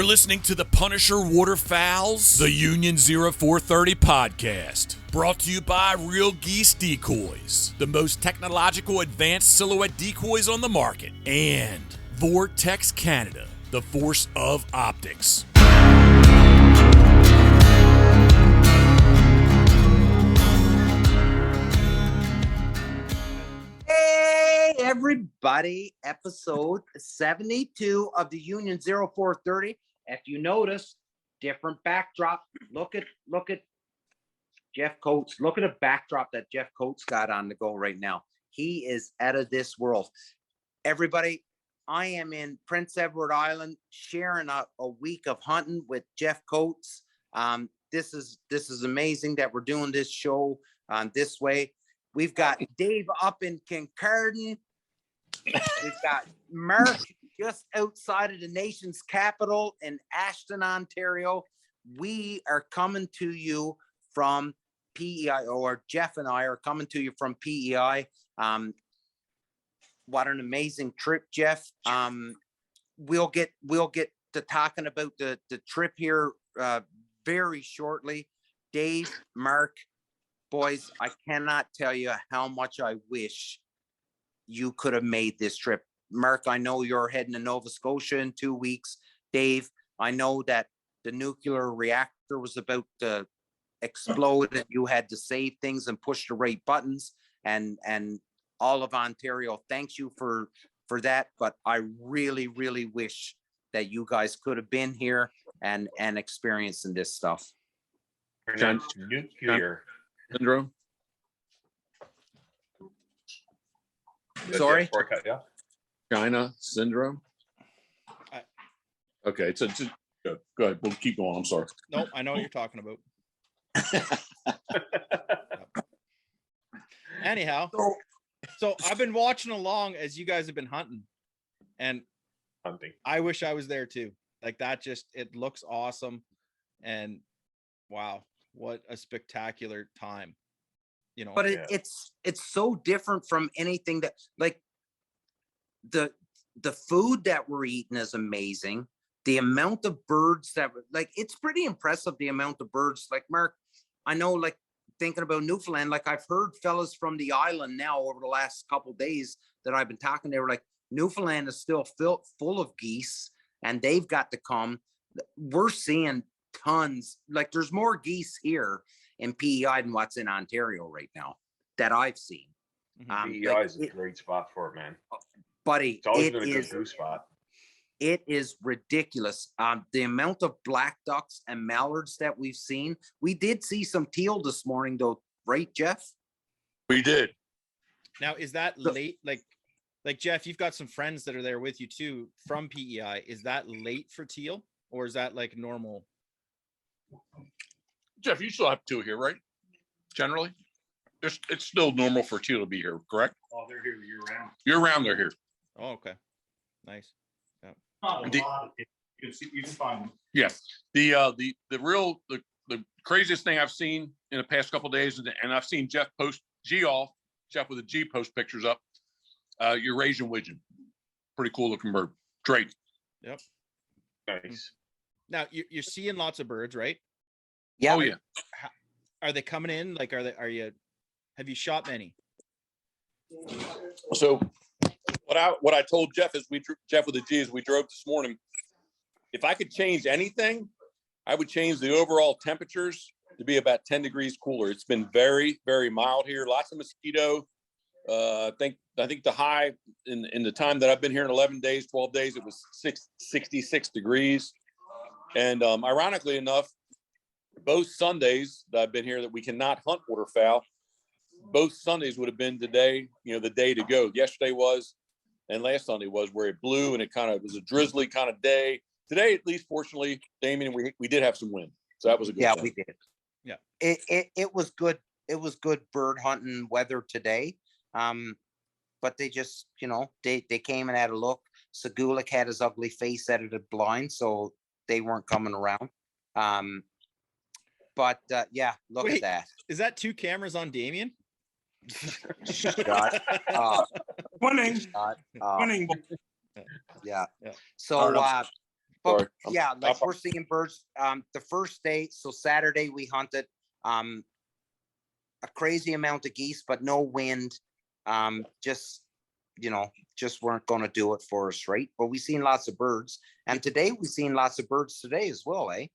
listening to the Punisher Waterfowls, the Union 0430 podcast. Brought to you by Real Geese Decoys, the most technological advanced silhouette decoys on the market. And Vortex Canada, the force of optics. Hey everybody, episode 72 of the Union 0430. If you notice, different backdrop. Look at Jeff Coates. Look at a backdrop that Jeff Coates got on the go right now. He is out of this world. Everybody, I am in Prince Edward Island sharing a week of hunting with Jeff Coates. This is amazing that we're doing this show this way. We've got Dave up in Kincardine. We've got Mark just outside of the nation's capital in Ashton, Ontario. We are coming to you from PEI, or Jeff and I are coming to you from PEI. What an amazing trip, Jeff. We'll get to talking about the trip here very shortly. Dave, Mark, boys, I cannot tell you how much I wish you could have made this trip. Mark, I know you're heading to Nova Scotia in 2 weeks. Dave, I know that the nuclear reactor was about to explode and you had to save things and push the right buttons. And all of Ontario thanks you for that. But I really, really wish that you guys could have been here and experiencing this stuff. Nuclear syndrome. Sorry? Yeah. China syndrome. Okay, it's good. Go ahead. We'll keep going. I'm sorry. Nope, I know what you're talking about. Anyhow, so I've been watching along as you guys have been hunting, and I wish I was there too. Like that, just it looks awesome, and wow, what a spectacular time. You know, but it's so different from anything that, like, the food that we're eating is amazing. The amount of birds that, like, it's pretty impressive, the amount of birds. Like, Mark, I know, like, thinking about Newfoundland, like, I've heard fellas from the island now over the last couple of days that I've been talking, they were like, Newfoundland is still full of geese and they've got to come. We're seeing tons, like, there's more geese here in PEI than what's in Ontario right now that I've seen. PEI is a great spot for it, man. Buddy, it's always been a good goose spot. It is ridiculous. The amount of black ducks and mallards that we've seen. We did see some teal this morning though, right, Jeff? We did. Now, is that late? Like Jeff, you've got some friends that are there with you too from PEI. Is that late for teal, or is that like normal? Jeff, you still have two here, right? Generally, it's still normal for teal to be here, correct? Oh, they're here year round. Year round, they're here. Oh, okay, nice. Yeah. You can find them. Yeah. The craziest thing I've seen in the past couple of days, and I've seen Jeff post Jeff with a G post pictures up. Eurasian widgeon, pretty cool looking bird. Drake. Yep. Nice. Now you're seeing lots of birds, right? Yeah. Oh yeah. Are they coming in? Like, have you shot many? So what I told Jeff is Jeff with a G is we drove this morning. If I could change anything, I would change the overall temperatures to be about 10 degrees cooler. It's been very, very mild here. Lots of mosquito. I think the high in the time that I've been here in 11 days, 12 days, it was 66 degrees. And ironically enough, both Sundays that I've been here that we cannot hunt waterfowl, both Sundays would have been today, the day to go. Yesterday was, and last Sunday was, where it blew and it kind of was a drizzly kind of day. Today, at least, fortunately, Damien, we did have some wind. So that was a good thing. We did. Yeah. It was good. It was good bird hunting weather today. But they just, they came and had a look. Segulik had his ugly face edited blind, so they weren't coming around. But look at that. Is that 2 cameras on Damien? Winning. Winning. Winning. Yeah. So Sorry. yeah, like we're seeing birds. The first day, so Saturday we hunted a crazy amount of geese, but no wind. Just just weren't going to do it for us, right? But we seen lots of birds, and today we seen lots of birds today as well, eh?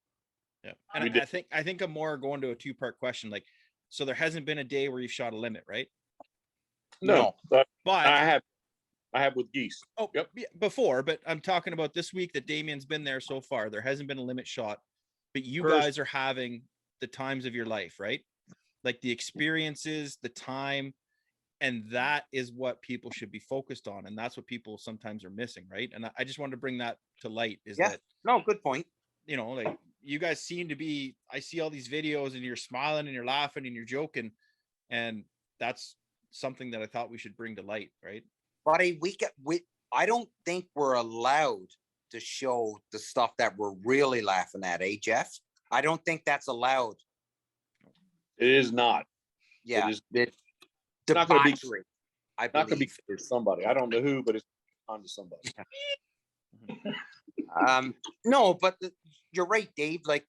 Yeah, and I think I'm more going to a two-part question. Like, so there hasn't been a day where you've shot a limit, right? No, but I have with geese. Oh, yep. Before, but I'm talking about this week that Damien's been there so far. There hasn't been a limit shot, but you guys are having the times of your life, right? Like the experiences, the time, and that is what people should be focused on, and that's what people sometimes are missing, right? And I just wanted to bring that to light. That no, good point. Like you guys seem to be. I see all these videos, and you're smiling, and you're laughing, and you're joking, and that's something that I thought we should bring to light, right? Buddy, I don't think we're allowed to show the stuff that we're really laughing at, eh, Jeff? I don't think that's allowed. It is not. Yeah, it is not going to be. Not going to be for somebody. I don't know who, but it's on to somebody. No, but you're right, Dave. Like,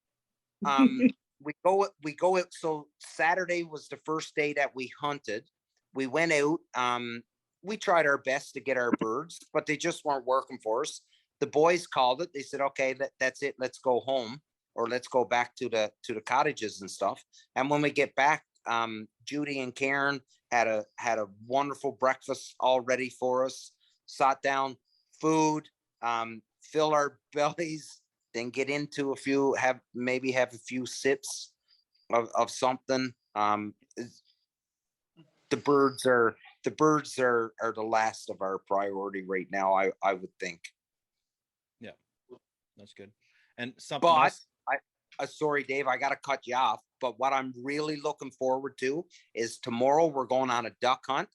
we go out. So Saturday was the first day that we hunted. We went out. We tried our best to get our birds, but they just weren't working for us. The boys called it. They said, "Okay, that's it. Let's go home, or let's go back to the cottages and stuff." And when we get back, Judy and Karen had a wonderful breakfast all ready for us. Sat down, food, fill our bellies, then get into have a few sips of something. The birds are the last of our priority right now. I would think. Yeah, that's good. And something else. Sorry, Dave, I got to cut you off. But what I'm really looking forward to is tomorrow we're going on a duck hunt,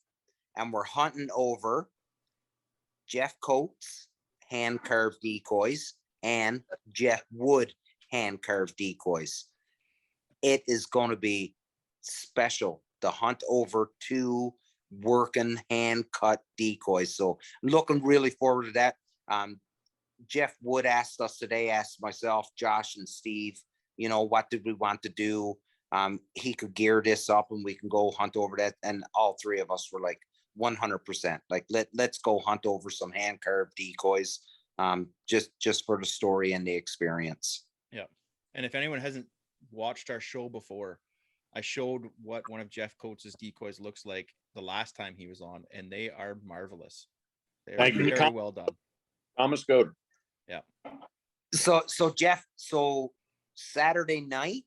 and we're hunting over Jeff Coates hand carved decoys and Jeff Wood hand carved decoys. It is going to be special to hunt over 2 working hand cut decoys. So looking really forward to that. Jeff Wood asked myself, Josh, and Steve, what did we want to do? He could gear this up and we can go hunt over that. And all 3 of us were like 100%, like, let's go hunt over some hand carved decoys, just for the story and the experience. Yeah. And if anyone hasn't watched our show before, I showed what one of Jeff Coates' decoys looks like the last time he was on, and they are marvelous. They are very well done. Thomas Goder. Yeah. So Jeff, Saturday night,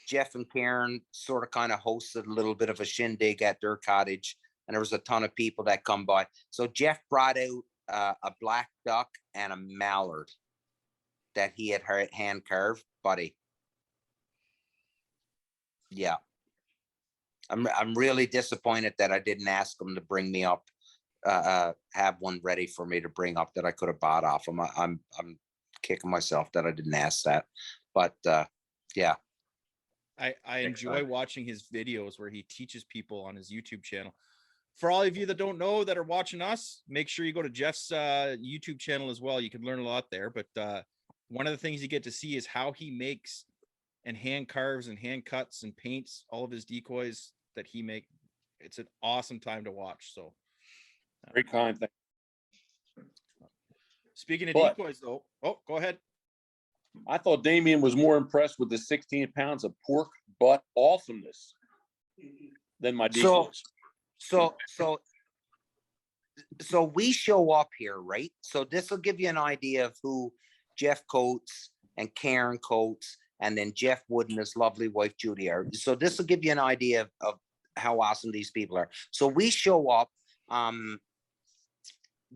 Jeff and Karen sort of kind of hosted a little bit of a shindig at their cottage, and there was a ton of people that come by. So Jeff brought out a black duck and a mallard that he had hand carved, buddy. Yeah. I'm really disappointed that I didn't ask him to bring me up, have one ready for me to bring up that I could have bought off him. I'm kicking myself that I didn't ask that, but yeah. I enjoy watching his videos where he teaches people on his YouTube channel. For all of you that don't know that are watching us, make sure you go to Jeff's YouTube channel as well. You can learn a lot there. But one of the things you get to see is how he makes and hand carves and hand cuts and paints all of his decoys that he make. It's an awesome time to watch. So very kind thing. Speaking of decoys, though, go ahead. I thought Damien was more impressed with the 16 pounds of pork butt awesomeness than my decoys. So we show up here, right? So this will give you an idea of who Jeff Coates and Karen Coates and then Jeff Wood and his lovely wife Judy are. So this will give you an idea of how awesome these people are. So we show up.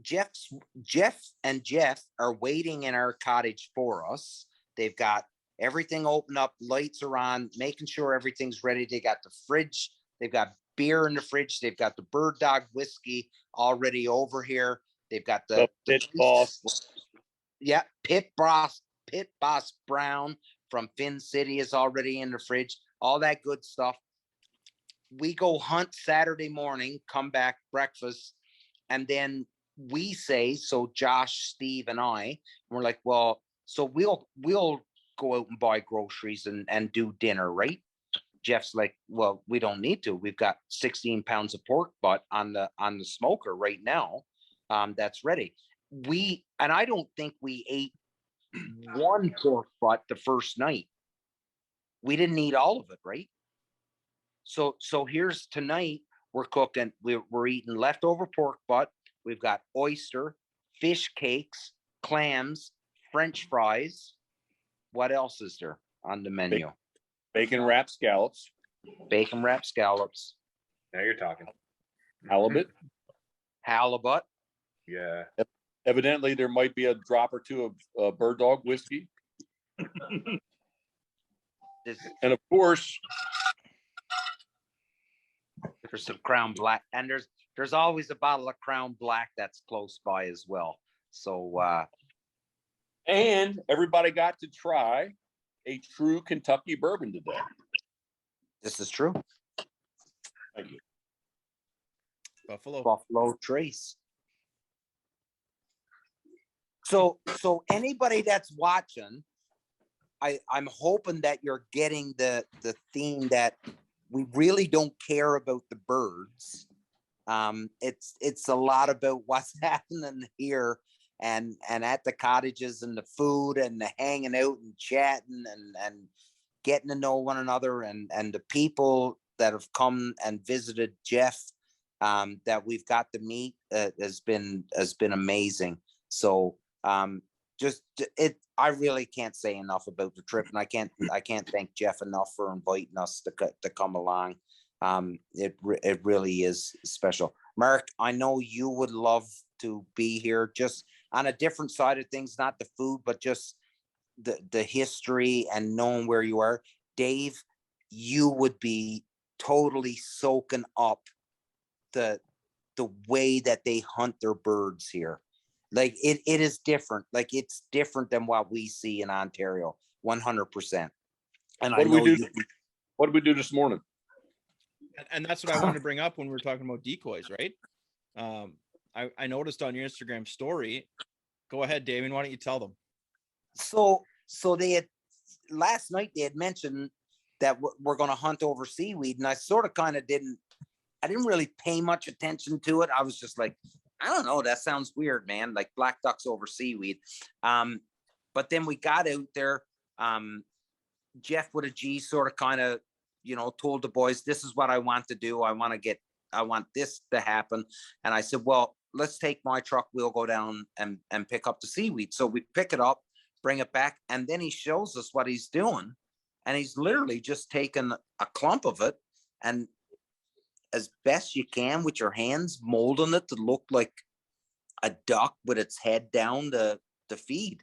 Jeff are waiting in our cottage for us. They've got everything open up, lights are on, making sure everything's ready. They got the fridge, they've got beer in the fridge, they've got the Bird Dog whiskey already over here. They've got the Pit Boss. Yeah, Pit Boss Brown from Finn City is already in the fridge. All that good stuff. We go hunt Saturday morning, come back, breakfast, and then we say, so Josh, Steve, and I, we're like, well, so we'll go out and buy groceries and do dinner, right? Jeff's like, well, we don't need to. We've got 16 pounds of pork butt on the smoker right now. That's ready. And I don't think we ate one pork butt the first night. We didn't eat all of it, right? So here's tonight, we're cooking, we're eating leftover pork butt. We've got oyster, fish cakes, clams, French fries. What else is there on the menu? Bacon wrapped scallops. Bacon wrapped scallops. Now you're talking. Halibut. Halibut. Yeah. Evidently, there might be a drop or two of bird dog whiskey. And of course, there's some Crown Black, and there's always a bottle of Crown Black that's close by as well. So and everybody got to try a true Kentucky bourbon today. This is true. Thank you. Buffalo Trace. So anybody that's watching, I'm hoping that you're getting the theme that we really don't care about the birds. It's a lot about what's happening here and at the cottages and the food and the hanging out and chatting and getting to know one another and the people that have come and visited Jeff that we've got to meet has been amazing. So I really can't say enough about the trip, and I can't thank Jeff enough for inviting us to come along. It really is special. Mark, I know you would love to be here, just on a different side of things, not the food, but just the history and knowing where you are. Dave, you would be totally soaking up the way that they hunt their birds here. Like it is different. Like it's different than what we see in Ontario, 100%. And what did we do this morning? And that's what I wanted to bring up when we were talking about decoys, right? I noticed on your Instagram story. Go ahead, Damien. Why don't you tell them? So they had last night. They had mentioned that we're going to hunt over seaweed, and I sort of kind of didn't really pay much attention to it. I was just like, I don't know. That sounds weird, man. Like black ducks over seaweed. But then we got out there. Jeff with a G sort of kind of, told the boys, this is what I want to do. I want this to happen. And I said, well, let's take my truck. We'll go down and pick up the seaweed. So we pick it up, bring it back. And then he shows us what he's doing. And he's literally just taken a clump of it and as best you can with your hands, molding it to look like a duck with its head down to feed.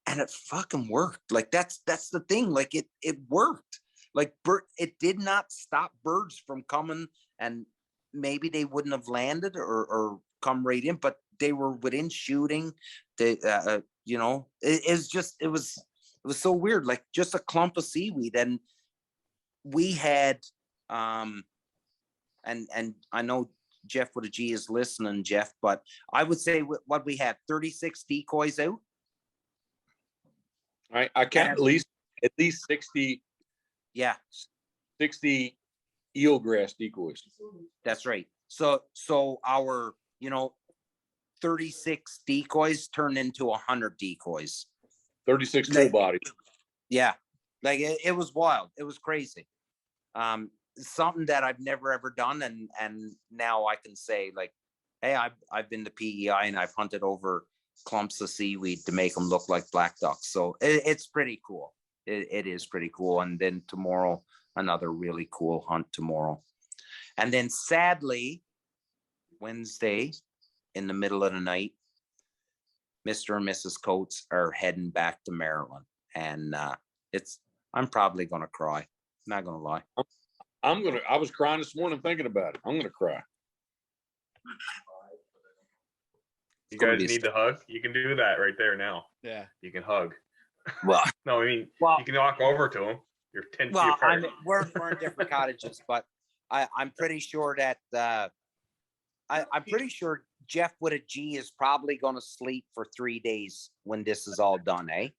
And it fucking worked. Like that's the thing. Like it worked. Like it did not stop birds from coming, and maybe they wouldn't have landed or come right in, but they were within shooting. They, it was so weird. Like just a clump of seaweed. And we had, and I know Jeff with a G is listening, Jeff, but I would say what we had 36 decoys out. I count at least 60. Yeah. 60 eelgrass decoys. That's right. So our, 36 decoys turned into 100 decoys. 36 full bodies. Yeah. Like it was wild. It was crazy. Something that I've never ever done, and now I can say like, hey, I've been to PEI and I've hunted over clumps of seaweed to make them look like black ducks. So it's pretty cool. It is pretty cool. And then tomorrow, another really cool hunt tomorrow. And then sadly, Wednesday in the middle of the night, Mr. and Mrs. Coates are heading back to Maryland, and I'm probably gonna cry. I'm not gonna lie. I was crying this morning thinking about it. I'm gonna cry. You guys need to hug. You can do that right there now. Yeah. You can hug. Well, no, I mean, you can walk over to him. You're 10 feet apart. We're in different cottages, but I'm pretty sure that I'm pretty sure Jeff with a G is probably going to sleep for 3 days when this is all done, eh?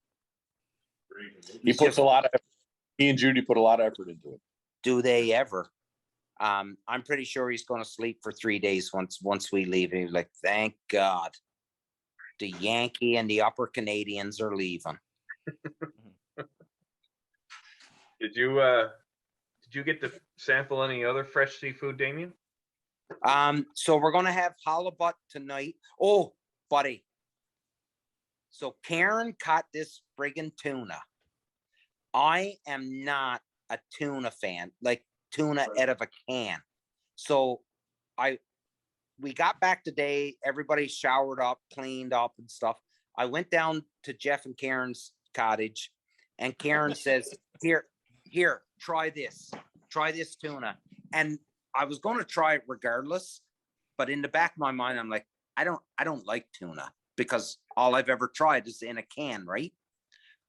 He puts a lot of effort. He and Judy put a lot of effort into it. Do they ever? I'm pretty sure he's going to sleep for 3 days once we leave. He's like, thank God, the Yankee and the Upper Canadians are leaving. Did you get to sample any other fresh seafood, Damien? So we're gonna have halibut tonight. Oh, buddy. So Karen caught this friggin' tuna. I am not a tuna fan, like tuna out of a can. So we got back today, everybody showered up, cleaned up and stuff. I went down to Jeff and Karen's cottage, and Karen says, here, try this tuna. And I was going to try it regardless, but in the back of my mind, I'm like, I don't like tuna because all I've ever tried is in a can, right?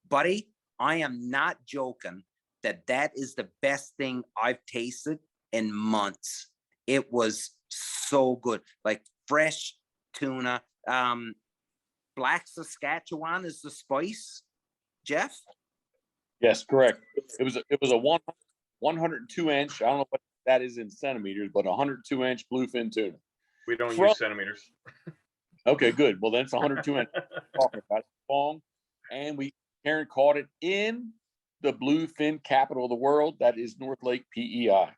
Buddy, I am not joking that is the best thing I've tasted in months. It was so good, like fresh tuna. Black Saskatchewan is the spice, Jeff? Yes, correct. It was a 102 inch. I don't know what that is in centimeters, but 102 inch bluefin tuna. We don't use centimeters. Okay, good. Well, then it's 102 inch. Talking about it long, and Karen caught it in the bluefin capital of the world. That is North Lake PEI.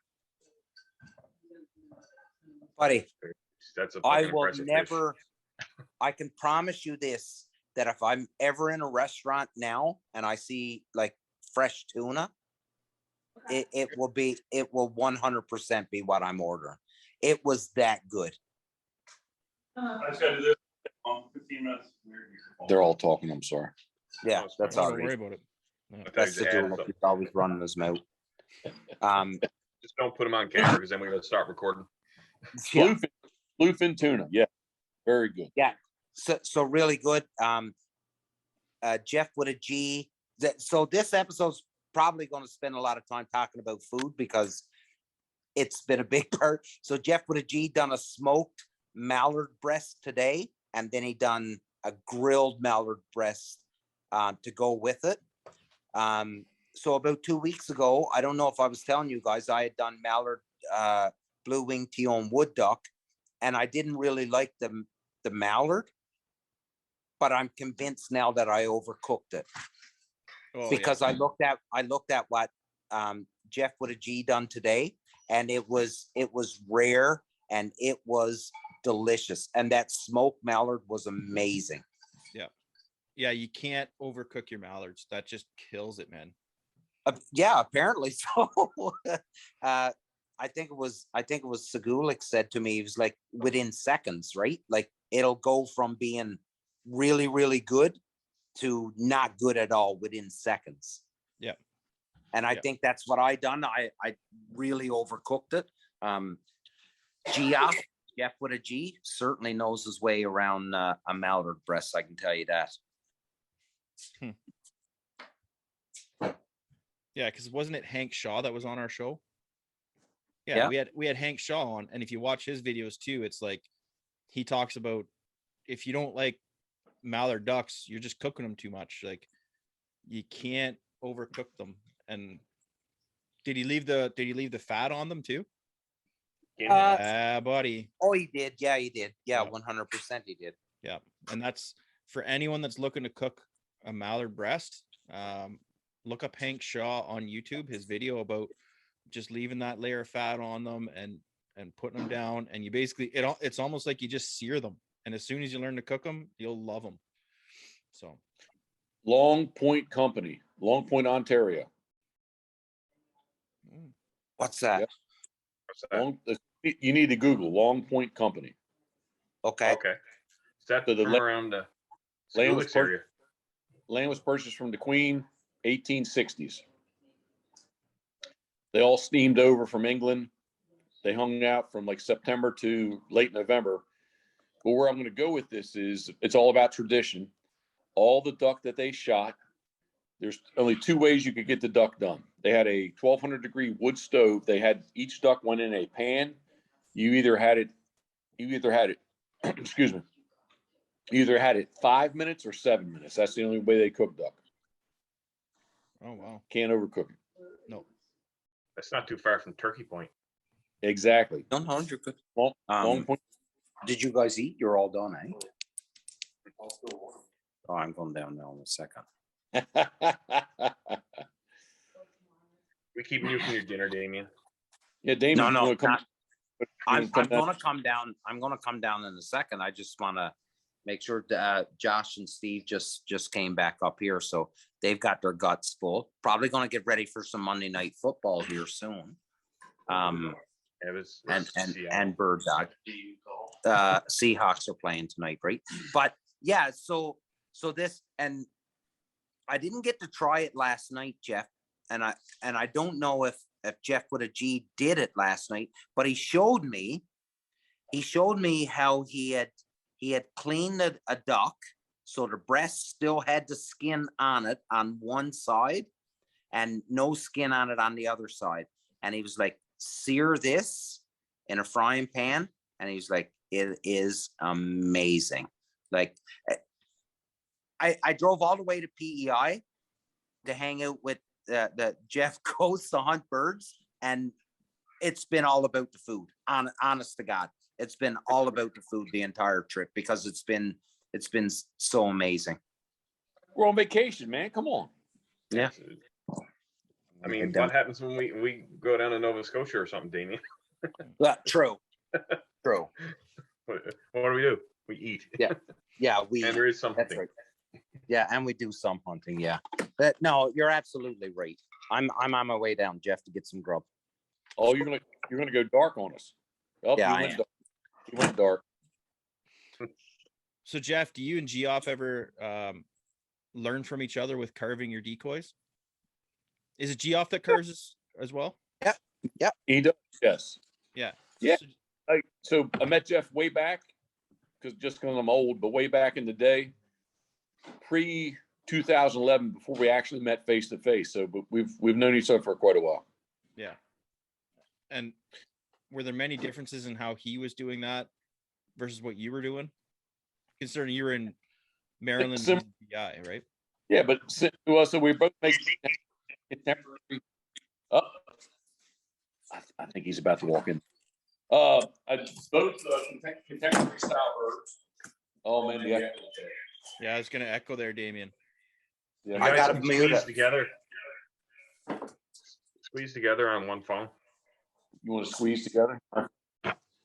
Buddy, That's a I will impressive never. I can promise you this: that if I'm ever in a restaurant now and I see like fresh tuna, it will 100% be what I'm ordering. It was that good. I just gotta do this 15 minutes. They're all talking. I'm sorry. Yeah, that's all Don't worry right. about it. No. That's the deal. He's always running his mouth. Just don't put them on camera because then we're gonna start recording. Yeah. Bluefin tuna. Yeah, very good. Yeah. So really good. Jeff with a G. So this episode's probably going to spend a lot of time talking about food because it's been a big part. So Jeff with a G done a smoked mallard breast today, and then he done a grilled mallard breast to go with it. So about 2 weeks ago, I don't know if I was telling you guys, I had done mallard blue wing Teon wood duck, and I didn't really like the mallard, but I'm convinced now that I overcooked it. Because I looked at what Jeff with a G done today, and it was rare and it was delicious, and that smoked mallard was amazing. Yeah, you can't overcook your mallards. That just kills it, man. Yeah, apparently so. I think it was Segulik said to me, he was like, within seconds, right? Like it'll go from being really, really good to not good at all within seconds. Yeah. And I think that's what I done. I really overcooked it. Jeff with a G certainly knows his way around a mallard breast. I can tell you that. Yeah, because wasn't it Hank Shaw that was on our show? Yeah. We had Hank Shaw on, and if you watch his videos too, it's like he talks about if you don't like mallard ducks, you're just cooking them too much. Like you can't overcook them. And did he leave the fat on them too? Buddy. Oh, he did. Yeah, he did. Yeah, 100% he did. Yeah, and that's for anyone that's looking to cook a mallard breast. Look up Hank Shaw on YouTube. His video about just leaving that layer of fat on them and putting them down, and you basically it's almost like you just sear them. And as soon as you learn to cook them, you'll love them. So, Long Point Company, Long Point, Ontario. What's that? What's that? You need to Google Long Point Company. Okay. Okay. Is that So the around the land was area? Land was purchased from the Queen, 1860s. They all steamed over from England. They hung out from like September to late November. But where I'm going to go with this is it's all about tradition. All the duck that they shot, there's only two ways you could get the duck done. They had a 1200 degree wood stove. They had each duck went in a pan. You either had it you either had it, excuse me, you either had it 5 minutes or 7 minutes. That's the only way they cook duck. Oh wow. Can't overcook it. No. That's not too far from Turkey Point. Exactly. No, you're good. Long point. Did you guys eat? You're all done, eh? Oh, I'm going down now in a second. We keeping you from your dinner, Damien. Yeah, Damien. No, you wanna come- not- I'm come down? gonna come down. I'm gonna come down in a second. I just want to make sure Josh and Steve just came back up here, so they've got their guts full. Probably gonna get ready for some Monday night football here soon. It was And Bird Dog. Seahawks are playing tonight, right? But yeah, so this, and I didn't get to try it last night, Jeff, and I don't know if Jeff with a G did it last night, but he showed me how he had cleaned a duck, so the breast still had the skin on it on one side and no skin on it on the other side. And he was like, sear this in a frying pan. And he's like, it is amazing. Like, I drove all the way to PEI to hang out with the Jeff goes to hunt birds, and it's been all about the food. Honest to God, it's been all about the food the entire trip, because it's been so amazing. We're on vacation, man. Come on. Yeah. I mean, what happens when we go down to Nova Scotia or something, Damien? True. What do we do? We eat. Yeah, we. And there is some That's hunting. right. Yeah, and we do some hunting. Yeah, but no, you're absolutely right. I'm on my way down, Jeff, to get some grub. Oh, you're gonna go dark on us. Oh, Yeah, I you went am. dark. You went dark. So Jeff, do you and Geoff ever learn from each other with carving your decoys? Is it Geoff that carves as well? He does. Yes. Yeah. Yeah. So- So I met Jeff way back, because I'm old, but way back in the day, pre 2011, before we actually met face to face. So, but we've known each other for quite a while. Yeah. And were there many differences in how he was doing that versus what you were doing? Considering you were in Maryland, and PEI, right? Yeah, but so we both make contemporary. I think he's about to walk in. Both contemporary style birds. Oh man, yeah. Yeah, I was gonna echo there, Damien. You Yeah, guys gotta can mute squeeze it. together. Squeeze together on one phone. you want to squeeze together?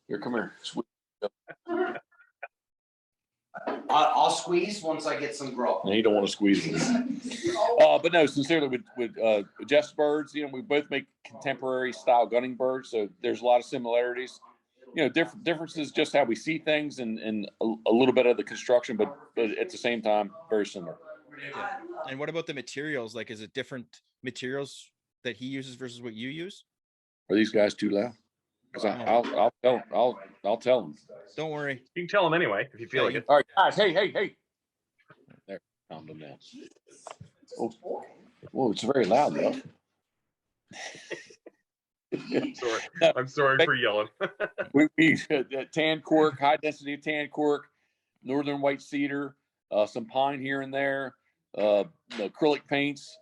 Here, come here. Squeeze. I'll squeeze once I get some grub. No, you don't want to squeeze it. But no, sincerely, with Jeff's birds, we both make contemporary style gunning birds, so there's a lot of similarities. Differences, just how we see things, and a little bit of the construction, but at the same time, very similar. Yeah. And what about the materials? Like, is it different materials that he uses versus what you use? Are these guys too loud? Because I'll tell them. Don't worry. You can tell them anyway if you feel like it. All right, guys. Hey. There, calm them down. Oh, whoa, it's very loud though. I'm sorry for yelling. we tan cork, high density tan cork, northern white cedar, some pine here and there, acrylic paints.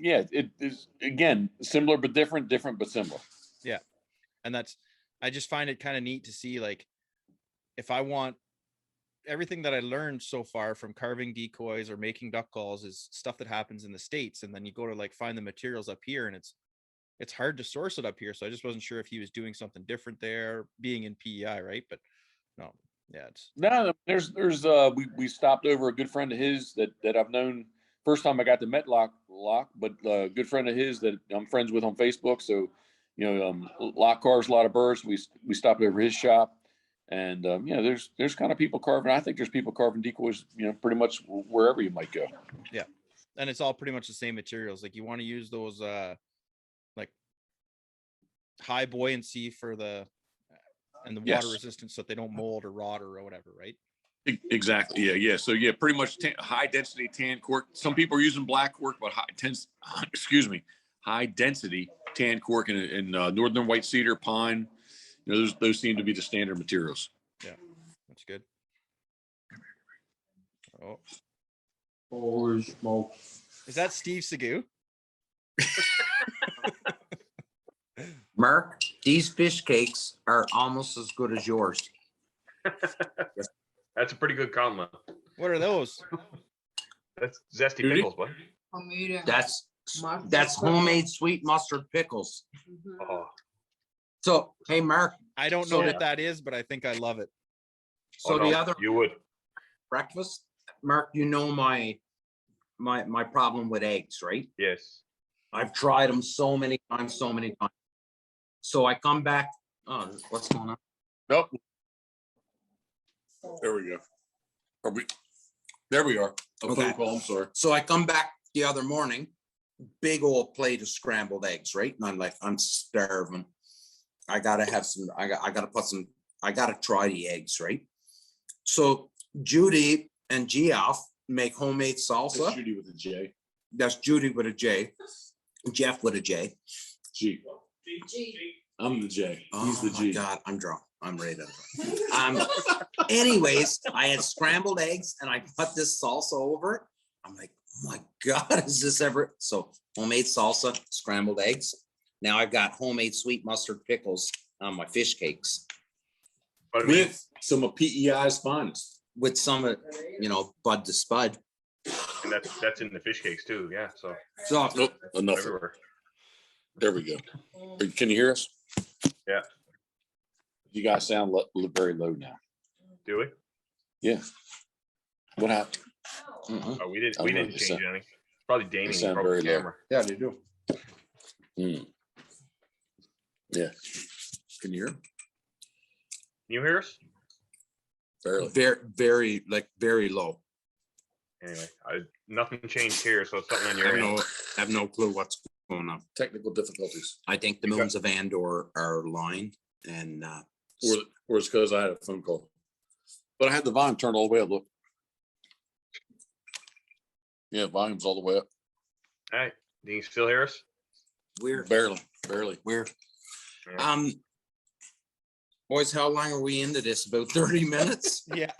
It is, again, similar but different but similar. Yeah. And I just find it kind of neat to see, like, if I want everything that I learned so far from carving decoys or making duck calls is stuff that happens in the States. And then you go to like find the materials up here, and it's hard to source it up here. So I just wasn't sure if he was doing something different there, being in PEI, right? But no, yeah, we stopped over a good friend of his that I've known. First time I got to met Lock, but a good friend of his that I'm friends with on Facebook. So, Lock carves a lot of birds. We stopped over his shop, and there's kind of people carving. I think there's people carving decoys, pretty much wherever you might go. Yeah, and it's all pretty much the same materials. Like, you want to use those like high buoyancy for the water resistance, so that they don't mold or rot or whatever, right? Exactly. Yeah. So pretty much high density tan cork. Some people are using black cork, but high density tan cork and northern white cedar, pine, You know, those seem to be the standard materials. Yeah, that's good. Oh, Holy smoke. is that Steve Segoo? Mark, these fish cakes are almost as good as yours. That's a pretty good compliment. What are those? That's zesty Duty? pickles, bud. That's homemade sweet mustard pickles. Oh, So, hey, Mark, I don't know So- what that is, but I think I love it. so oh, the no, other you would. breakfast, Mark, you know my problem with eggs, right? Yes. I've tried them so many times. So I come back, what's going on? Nope. There we go. There we are. A Okay. phone call, I'm sorry. So I come back the other morning, big old plate of scrambled eggs, right? And I'm like, I'm starving. I gotta try the eggs, right? So Judy and Geoff make homemade It's salsa. Judy with a J. That's Judy with a J, Jeff with a J. G. I'm the J. He's Oh the my G. God, I'm drunk. I'm ready to. Anyways, I had scrambled eggs and I put this salsa over it. I'm like, oh my God, is this ever? So homemade salsa, scrambled eggs. Now I've got homemade sweet mustard pickles on my fish cakes But I mean, With some of PEI's finest. with some of, bud to spud. and that's in the fish cakes too. Yeah. So So Nope, enough. everywhere. There we go. Can you hear us? Yeah. You guys sound very low now. Do we? Yeah. What happened? mhm. Oh, we didn't. I We don't know, didn't they change sound- anything. Probably Damien sound broke the very low. camera. Yeah, they do. Yeah. Can you hear? Can you hear us? Barely. Very, very low. Anyway, nothing changed here, so it's something on I your have end. have no clue what's going on. Technical difficulties. I think the moons of Andor are aligned and, Or it's because I had a phone call. But I had the volume turned all the way up. Look. Yeah, volume's all the way up. All right. Do you still hear us? weird. Barely. Weird. Yeah. Boys, how long are we into this? About 30 minutes? Yeah.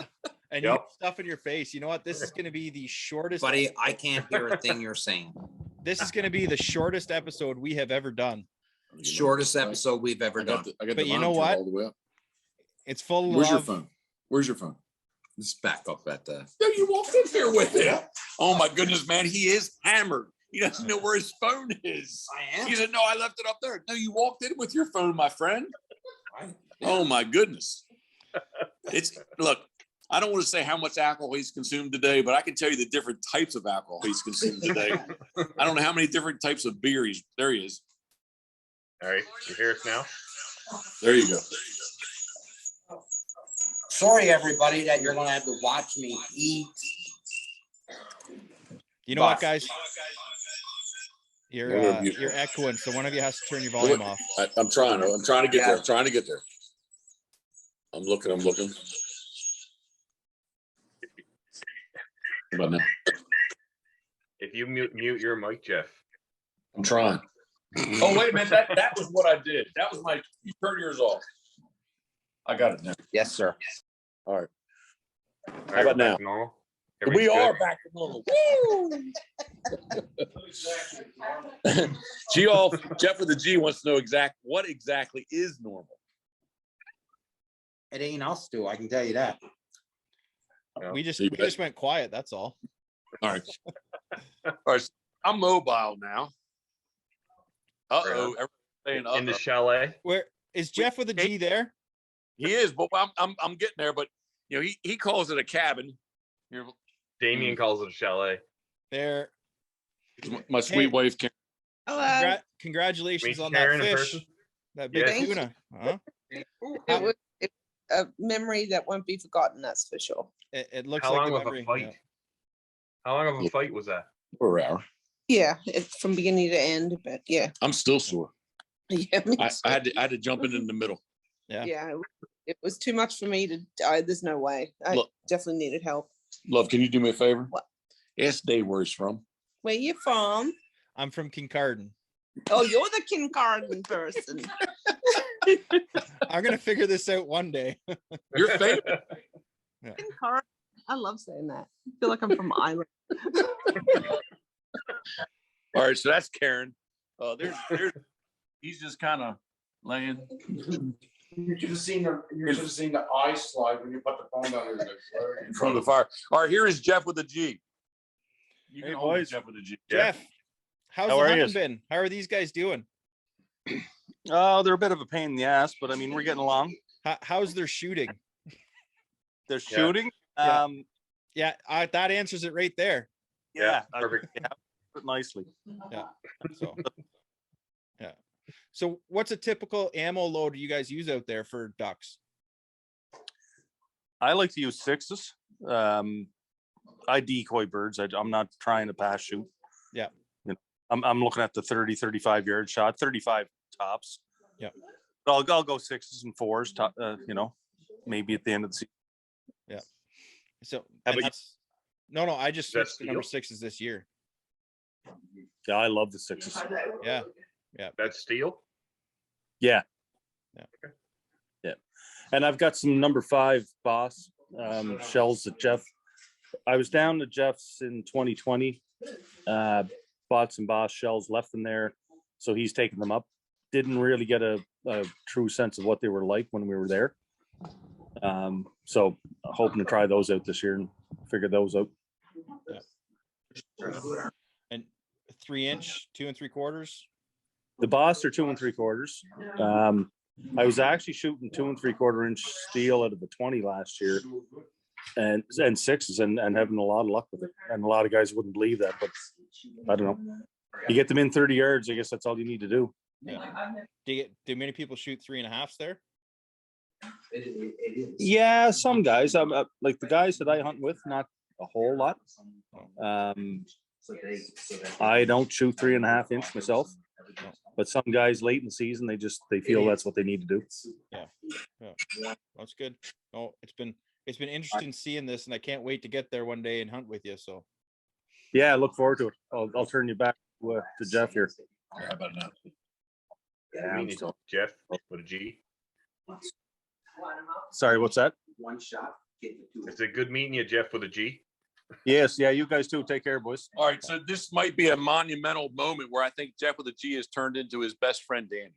And you Yep. got stuff in your face. You know what? This is going to be the shortest. Buddy, I can't hear a thing you're saying. This is going to be the shortest episode we have ever done. Shortest episode we've ever I done. got the, I got But the you volume know turned what? all the way up. It's full of Where's your love. phone? Where's your phone? Let's back up at the. No, you walked in here with it. Oh my goodness, man. He is hammered. He doesn't know where his phone is. I He said, no, I left it up there. No, you walked in with your phone, my friend. Oh my goodness. Look, I don't want to say how much alcohol he's consumed today, but I can tell you the different types of alcohol he's consumed today. I don't know how many different types of beer there he is. All right. You hear us now? There you go. Sorry, everybody, that you're gonna have to watch me eat. You know what, But- guys? You're Whatever you- you're echoing, so one of you has to turn your volume off. I'm trying to get there. I'm trying to get there. I'm looking. How about now? If you mute your mic, Jeff. I'm trying. Oh, wait a minute. That was what I did. That was you turn yours off. I got it now. Yes, sir. All right. All How right, about we're now? back to normal. We Everything's are good? back to normal. Woo! Jeff with the G wants to know what exactly is normal. It ain't us two, I can tell you that. No. We just See, but- went quiet. That's all. All right. All right. I'm mobile now. Uh-oh. Everybody's saying In the uh-oh. chalet. Where is Jeff with a G there? He is, but I'm getting there. But he calls it a cabin. Damien calls it a chalet. There. My sweet Hey. wife Karen. Hello. Congratulations Meet on Karen that in fish. person. That big Yes. tuna. Huh? It was a memory that won't be forgotten, that's for sure. It looks How like long a of memory. a fight? How long of a fight was that? For an hour. Yeah, from beginning to end, but yeah. I'm still sore. Yeah, me I too. had to jump in the middle. Yeah. Yeah, it was too much for me to die. There's no way. I Look. definitely needed help. Love, can you do me a favor? What? Ask Dave where he's from. Where you from? I'm from Kincardine. Oh, you're the Kincardine person. I'm gonna figure this out one day. You're famous. I love saying that. I feel like I'm from Ireland. All right, so that's Karen. There's He's just kind of laying. You should have seen the ice slide when you put the phone down there. in front of the fire. All right, here is Jeff with a G. You Hey, can hold boys. Jeff with a G. Jeff, how's How the are hunting yous? been? How are these guys doing? Oh, they're a bit of a pain in the ass, but I mean, we're getting along. How's their shooting? They're shooting. Yeah. Yeah, that answers it right there. Yeah, perfect. Put nicely. So, yeah. So, what's a typical ammo load you guys use out there for ducks? I like to use 6s. I decoy birds. I'm not trying to pass shoot. Yeah. You know, I'm looking at the 30, 35 yard shot, 35 tops. Yeah. But I'll go 6s and 4s. You know, maybe at the end of the season. Yeah. So, How and about you? that's no. I just That's switched to number steel? 6s this year. Yeah, I love the 6s. Yeah. That's steel. Yeah. Yeah. Yeah. And I've got some number 5 boss shells that Jeff. I was down to Jeff's in 2020. Bought some boss shells, left them there. So he's taking them up. Didn't really get a true sense of what they were like when we were there. So hoping to try those out this year and figure those out. And 3-inch, 2 3/4. The boss are 2 3/4. I was actually shooting 2 3/4 inch steel out of the 20 last year, and 6s and having a lot of luck with it. And a lot of guys wouldn't believe that, but I don't know. You get them in 30 yards, I guess that's all you need to do. Yeah. Do many people shoot 3.5s there? Yeah, some guys. Like the guys that I hunt with, not a whole lot. I don't shoot 3.5 inch myself, but some guys late in the season, they feel that's what they need to do. Yeah. That's good. Oh, it's been interesting seeing this, and I can't wait to get there one day and hunt with you. So Yeah, I look forward to it. I'll turn you back to Jeff here. How about that? Jeff with a G. Sorry, what's that? Is it good meeting you, Jeff with a G? Yes, yeah, you guys too. Take care, boys. All right, so this might be a monumental moment where I think Jeff with a G has turned into his best friend, Danny.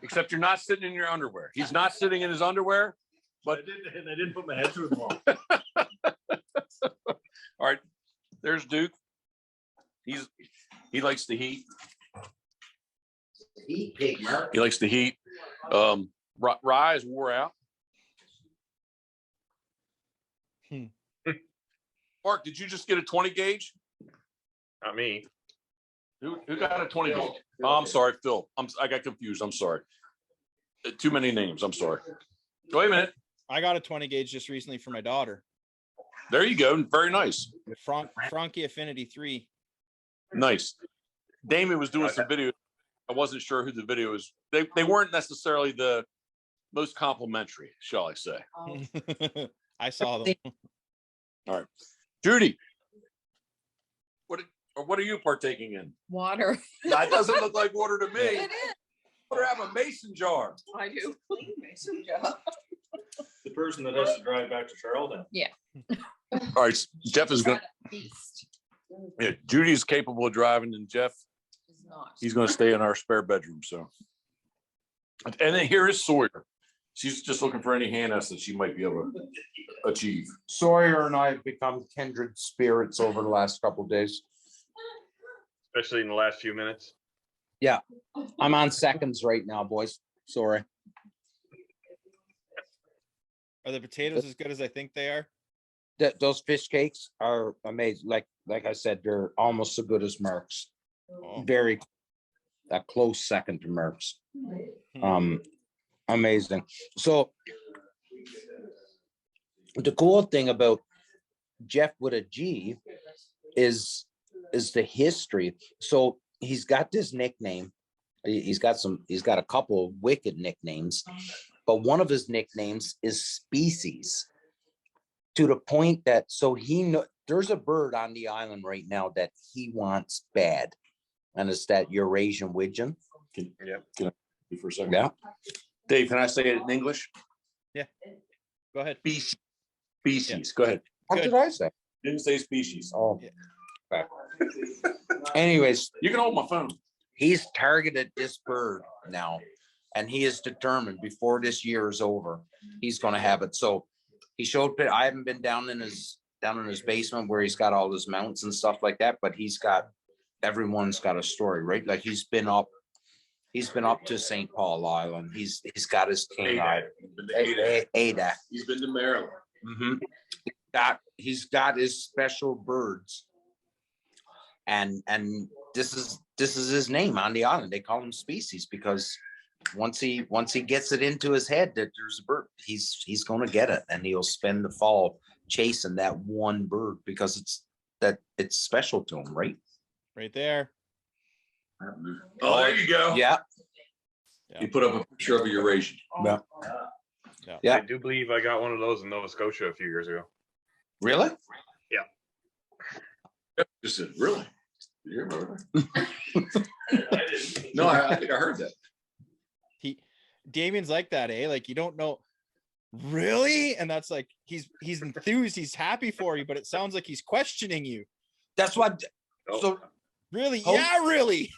Except you're not sitting in your underwear. He's not sitting in his underwear, but I didn't put my head through the wall. all right, there's Duke. He likes the heat. Heat pig, Mark. He likes the heat. Rye is wore out. Mark, did you just get a 20 gauge? Not me. Who got a 20 gauge? Oh, I'm sorry, Phil. I got confused. I'm sorry. Too many names. I'm sorry. Wait a minute. I got a 20 gauge just recently for my daughter. There you go. Very nice. Frankie Affinity 3. Nice. Damien was doing some video. I wasn't sure who the video is. They weren't necessarily the most complimentary, shall I say. I saw them. All right. Judy, what are you partaking in? Water. That doesn't look like water to me. It is. Water have a mason jar. I do. The person that has to drive back to Charlotte. All right. Jeff is going to. Yeah, Judy's capable of driving, and Jeff, he's going to stay in our spare bedroom. So, and then here is Sawyer. She's just looking for any hand that she might be able to achieve. Sawyer and I have become kindred spirits over the last couple of days. Especially in the last few minutes. I'm on seconds right now, boys. Sorry. Are the potatoes as good as I think they are? Those fish cakes are amazing. Like I said, they're almost as good as Merck's. Oh. Very a close second to Merck's. Amazing. So the cool thing about Jeff with a G is the history. So he's got this nickname. He's got a couple of wicked nicknames, but one of his nicknames is Species. To the point that there's a bird on the island right now that he wants bad, and it's that Eurasian widgeon. For a second. Yeah. Dave, can I say it in English? Go ahead. Species. Go ahead. What Good. did I say? Didn't say species. Oh. Yeah. Okay. Anyways, You can hold my phone. he's targeted this bird now, and he is determined before this year is over, he's gonna have it. So he showed, I haven't been down in his basement where he's got all his mounts and stuff like that, but everyone's got a story, right? Like he's been up to St. Paul Island. He's got his king eye. Ada. He's been to Maryland. Mhm. He's got his special birds. And this is his name on the island. They call him Species because once he gets it into his head that there's a bird, he's gonna get it, and he'll spend the fall chasing that one bird because it's special to him, right? Right there. Oh, there you go. Yeah. You put up a picture of a Eurasian. Yeah. I do believe I got one of those in Nova Scotia a few years ago. Really? Just said, really? Did you remember that? No, I think I heard that. Damien's like that, eh? Like you don't know, really, and that's like he's enthused, he's happy for you, but it sounds like he's questioning you. That's what. So Really? Oh. Yeah, really.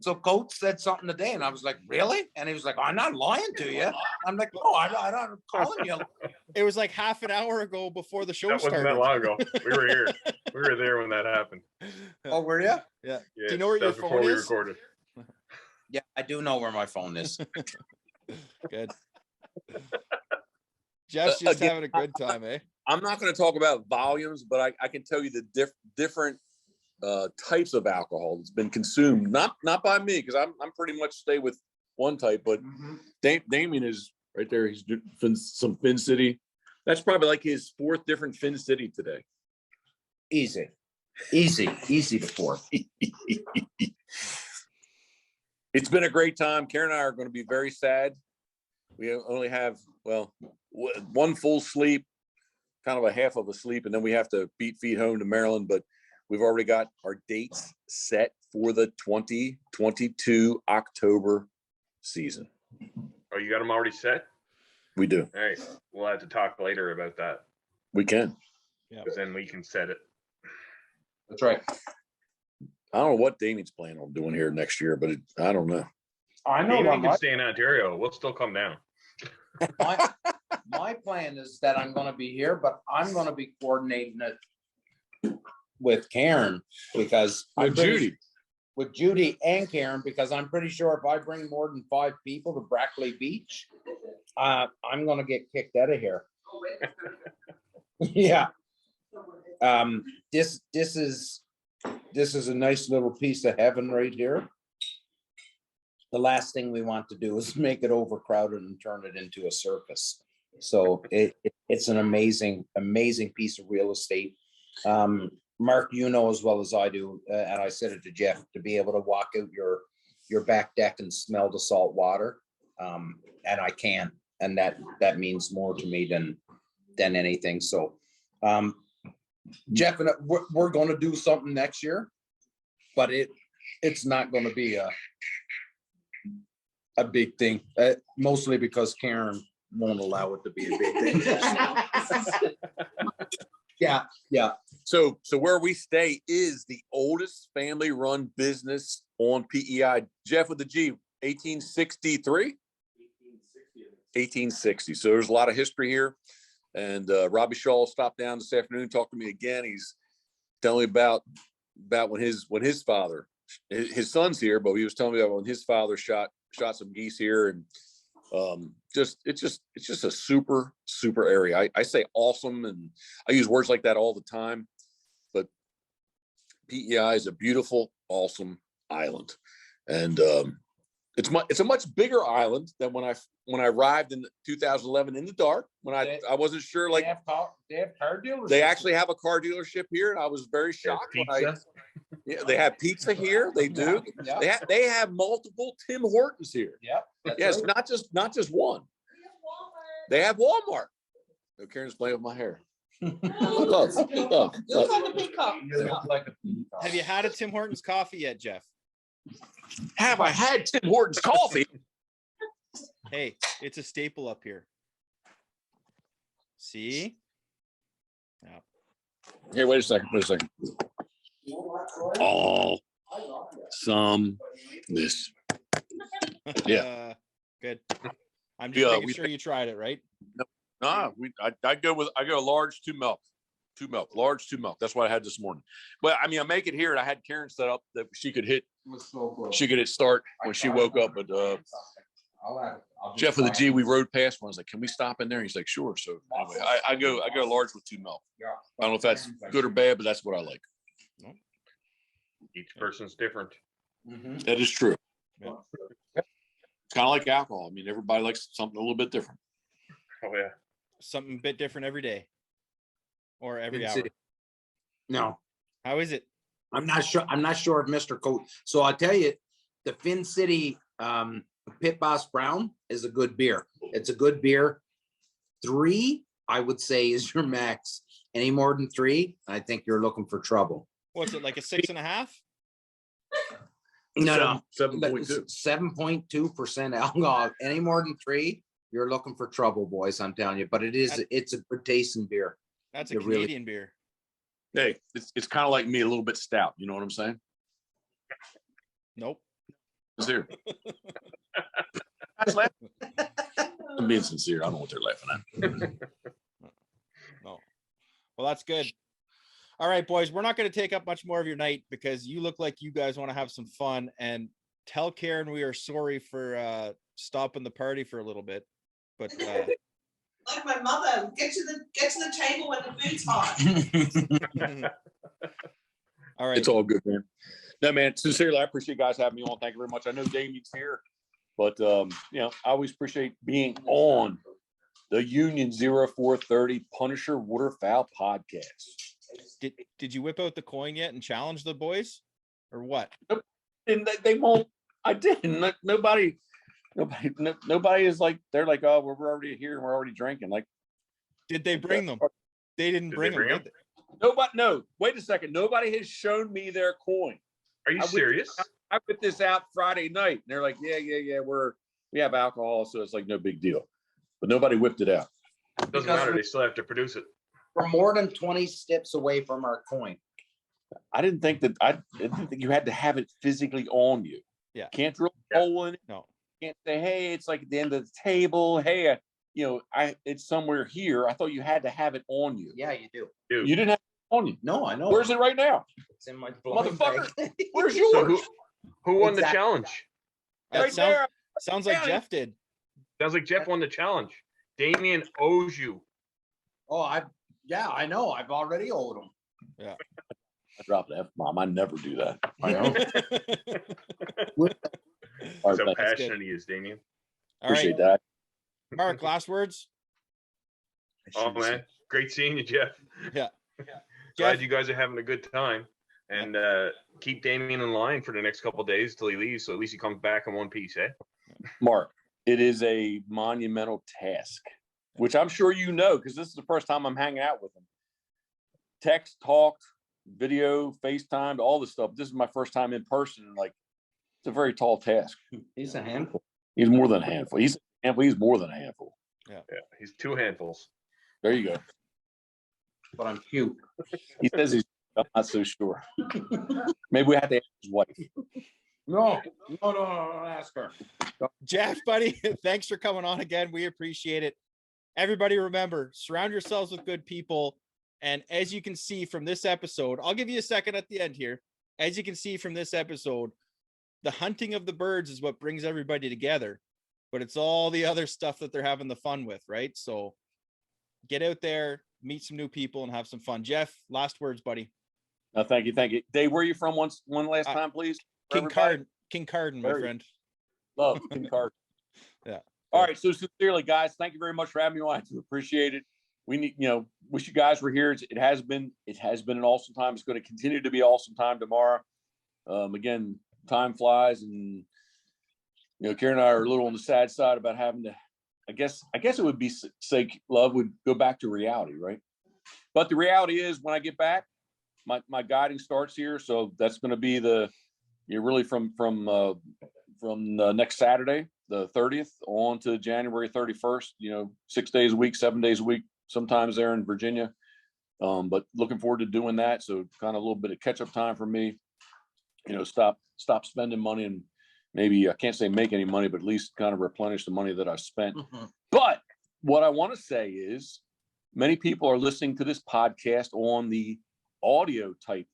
So Coates said something today, and I was like, "Really?" And he was like, "I'm not lying to you." I'm like, "No, I'm not calling you." It was like half an hour ago before the show That wasn't started. that long ago. We were here. We were there when that happened. Oh, were you? Yeah. Yeah, Do you know where that your was before phone we is? recorded. Yeah, I do know where my phone is. Good. Jeff's just Again, having a good time, eh? I'm not going to talk about volumes, but I can tell you the different types of alcohol that's been consumed. Not by me, because I'm pretty much stay with one type. But Damien is right there. He's doing some Fin City. That's probably like his fourth different Fin City today. Easy to pour. It's been a great time. Karen and I are going to be very sad. We only have, one full sleep, kind of a half of a sleep, and then we have to beat feet home to Maryland. But we've already got our dates set for the 2022 October season. Oh, you got them already set? We do. All right. We'll have to talk later about that, We can. because then we can set it. That's right. I don't know what Damien's planning on doing here next year, but I don't know. I know Damien can what stay in Ontario. We'll still come down. my plan is that I'm going to be here, but I'm going to be coordinating it with Karen because with Judy and Karen, because I'm pretty sure if I bring more than 5 people to Brackley Beach, I'm going to get kicked out of here. Yeah. This is a nice little piece of heaven right here. The last thing we want to do is make it overcrowded and turn it into a circus. So it's an amazing piece of real estate. Mark, you know as well as I do, and I said it to Jeff, to be able to walk out your back deck and smell the salt water, and I can, and that means more to me than anything. So, Jeff and we're going to do something next year, but it's not going to be a big thing, mostly because Karen won't allow it to be a big thing. Yeah. So where we stay is the oldest family-run business on PEI. Jeff with the G, 1863? 1860. So there's a lot of history here. And Robbie Shaw stopped down this afternoon, talked to me again. He's telling me about when his father, his son's here, but he was telling me about when his father shot some geese here, and it's just a super area. I say awesome, and I use words like that all the time, but PEI is a beautiful, awesome island, and it's a much bigger island than when I arrived in 2011 in the dark, when I wasn't sure. Like they have car dealerships. They actually have a car dealership here, and I was very shocked when they have pizza here. They do. Yeah. They have multiple Tim Hortons here. Yep. Yes, right. not just one. They have Walmart. Oh, Karen's playing with my hair. Love. Have you had a Tim Hortons coffee yet, Jeff? Have I had Tim Hortons coffee? Hey, it's a staple up here. See? Yeah. Here, wait a second. Oh, this. Yeah. Good. I'm just Yeah, making sure you tried it, right? Nah, I go large 2 milk. 2 milk, large 2 milk. That's what I had this morning. But I mean, I make it here, and I had Karen set up that she could hit start when she woke up. But Jeff with the G, we rode past one. I was like, can we stop in there? He's like, sure. So anyway, I go large with 2 milk. I don't know if that's good or bad, but that's what I like. Each person's different. That is true. Yeah. It's kind of like alcohol. I mean, everybody likes something a little bit different. Oh yeah. Something a bit different every day or every hour. No, How is it? I'm not sure. I'm not sure if Mr. Coat. So I'll tell you, the Finn City Pit Boss Brown is a good beer. It's a good beer. 3, I would say, is your max. Any more than 3, I think you're looking for trouble. What's it, like a 6.5? No, 7.2. 7.2% alcohol. Any more than 3, you're looking for trouble, boys. I'm telling you. But it's a good tasting beer. That's a It really- Canadian beer. Hey, it's kind of like me, a little bit stout. You know what I'm saying? Nope. It's here. I'm being sincere. I don't know what they're laughing at. No. Well, that's good. All right, boys, we're not going to take up much more of your night because you look like you guys want to have some fun, and tell Karen we are sorry for stopping the party for a little bit. But Like my mother, get to the table when the food's hot. all right. It's all good, man. No, man, sincerely, I appreciate you guys having me on. Thank you very much. I know Damien's here, but you know, I always appreciate being on the Union 0430 Punisher Waterfowl podcast. Did you whip out the coin yet and challenge the boys, or what? And they won't. I didn't. Nobody is like, they're like, oh, we're already here and we're already drinking. Like, Did they bring them? They didn't bring them. Did they? nobody. No, wait a second. Nobody has shown me their coin. Are you serious? I put this out Friday night, and they're like, yeah, we have alcohol, so it's like no big deal. But nobody whipped it out. Doesn't matter. They still have to produce it. We're more than 20 steps away from our coin. I didn't think you had to have it physically on you. Yeah. Can't drill a hole in it. No. Can't say, hey, it's like at the end of the table. Hey, it's somewhere here. I thought you had to have it on you. Yeah, you do. Dude. You didn't have it on you. No, I know. Where's it right now? It's in my blind Motherfucker. bag. Where's So yours? who won the Exactly. challenge? That Right there. sounds like Yeah. Jeff did. Sounds like Jeff won the challenge. Damien owes you. Oh, I know. I've already owed them. I dropped the F-bomb. I never do that. I know. All right, So thanks. passionate he is, Damien. All right, Appreciate that. Mark, last words. Oh man, great seeing you, Jeff. Yeah. Glad Jeff, you guys are having a good time. And keep Damien in line for the next couple of days till he leaves, so at least he comes back in one piece, eh? Mark, it is a monumental task, which I'm sure you know, because this is the first time I'm hanging out with him. Text, talked, video, FaceTime, all this stuff. This is my first time in person. And like, it's a very tall task. He's a handful. He's more than a handful. He's more than a handful. Yeah, he's 2 handfuls. There you go. But I'm cute. He says he's I'm not so sure. Maybe we have to ask his wife. No, ask her. Jeff, buddy, thanks for coming on again. We appreciate it. Everybody, remember, surround yourselves with good people. And as you can see from this episode, I'll give you a second at the end here. As you can see from this episode, the hunting of the birds is what brings everybody together, but it's all the other stuff that they're having the fun with, right? So get out there, meet some new people, and have some fun. Jeff, last words, buddy. No, thank you. Dave, where are you from one last time, please? King Carden, my friend. Love King Carden. Yeah. All right. So sincerely, guys, thank you very much for having me on. I do appreciate it. We need, wish you guys were here. It has been an awesome time. It's going to continue to be an awesome time tomorrow. Again, time flies, and Karen and I are a little on the sad side about having to. I guess it would be say love would go back to reality, right? But the reality is, when I get back, my guiding starts here, so that's going to be really from next Saturday. the 30th on to January 31st, 6 days a week, 7 days a week, sometimes there in Virginia. But looking forward to doing that. So kind of a little bit of catch up time for me, stop spending money and maybe I can't say make any money, but at least kind of replenish the money that I spent. But what I want to say is many people are listening to this podcast on the audio type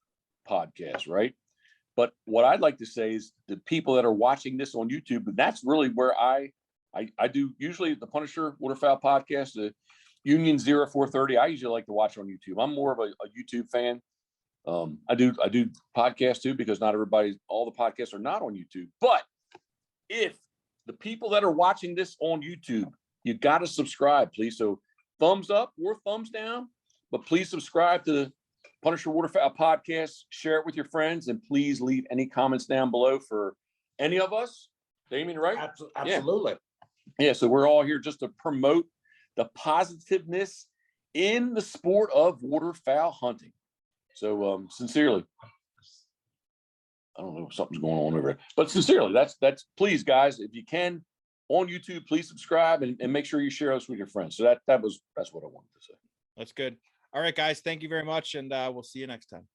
podcast, right? But what I'd like to say is the people that are watching this on YouTube, and that's really where I do usually the Punisher Waterfowl podcast, the Union 0430. I usually like to watch on YouTube. I'm more of a YouTube fan. I do podcasts too, because not all the podcasts are not on YouTube. But if the people that are watching this on YouTube, you got to subscribe, please. So thumbs up or thumbs down, but please subscribe to the Punisher Waterfowl podcast, share it with your friends, and please leave any comments down below for any of us. Damien, right? Absolutely. Yeah, so we're all here just to promote the positiveness in the sport of waterfowl hunting. So sincerely, I don't know if something's going on over there, but sincerely, that's please, guys, if you can on YouTube, please subscribe and make sure you share us with your friends. So that's what I wanted to say. That's good. All right, guys, thank you very much, and we'll see you next time.